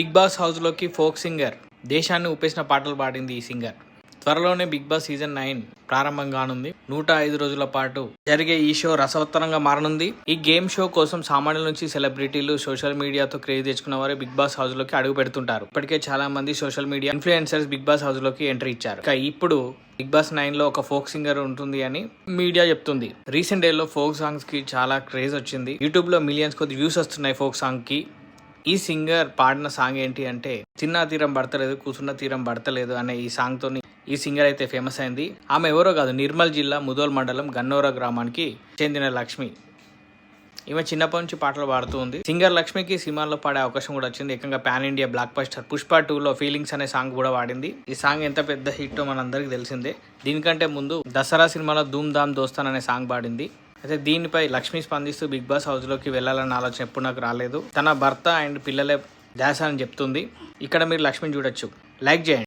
Big boss హౌస్లోకి folk singer దేశాన్ని ఊపేసిన పాటలు పాడింది ఈ సింగర్. త్వరలోనే బిగ్ బాస్ సీజన్ 9 ప్రారంభం కానుంది. 105 రోజుల పాటు జరిగే ఈ షో రసవత్తరంగా మారనుంది. ఈ గేమ్ షో కోసం సామాన్యుల నుంచి సెలబ్రిటీలు, సోషల్ మీడియాతో క్రేజ్ తెచ్చుకున్న వారు బిగ్ బాస్ హౌస్ లోకి అడుగు పెడుతుంటారు. ఇప్పటికే చాలా మంది social media influencers Bigg Boss house లోకి ఎంట్రీ ఇచ్చారు. ఇప్పుడు బిగ్ బాస్ 9 లో ఒక ఫోక్ సింగర్ ఉంటుంది అని మీడియా చెప్తుంది. రీసెంట్ డేలో ఫోక్ సాంగ్స్ కి చాలా క్రేజ్ వచ్చింది. యూట్యూబ్ లో మిలియన్స్ కొద్ది వ్యూస్ వస్తున్నాయి ఫోక్ సాంగ్ కి. ఈ సింగర్ పాడిన సాంగ్ ఏంటి అంటే తిన్నా తీరం పడతలేదు, కూర్చున్న తీరం పడతలేదు అనే ఈ సాంగ్ తోని ఈ సింగర్ అయితే ఫేమస్ అయింది. ఆమె ఎవరో కాదు, నిర్మల్ జిల్లా ముదోల్ మండలం గన్నోరా గ్రామానికి చెందిన లక్ష్మి. ఈమె చిన్నప్పటి నుంచి పాటలు పాడుతూ ఉంది. సింగర్ లక్ష్మికి సినిమాల్లో పాడే అవకాశం కూడా వచ్చింది. ఏకంగా pan India block buster Pushpa 2లో ఫీలింగ్స్ అనే సాంగ్ కూడా పాడింది. ఈ సాంగ్ ఎంత పెద్ద హిట్టో మనందరికి తెలిసిందే. దీనికంటే ముందు దసరా సినిమాలో ధూమ్ ధామ్ దోస్తాన్ అనే సాంగ్ పాడింది. అయితే దీనిపై లక్ష్మి స్పందిస్తూ బిగ్ బాస్ హౌస్ లోకి వెళ్లాలన్న ఆలోచన ఎప్పుడు నాకు రాలేదు, తన భర్త అండ్ పిల్లలే ధ్యాస అని చెప్తుంది. ఇక్కడ మీరు లక్ష్మిని చూడొచ్చు. లైక్ చేయండి.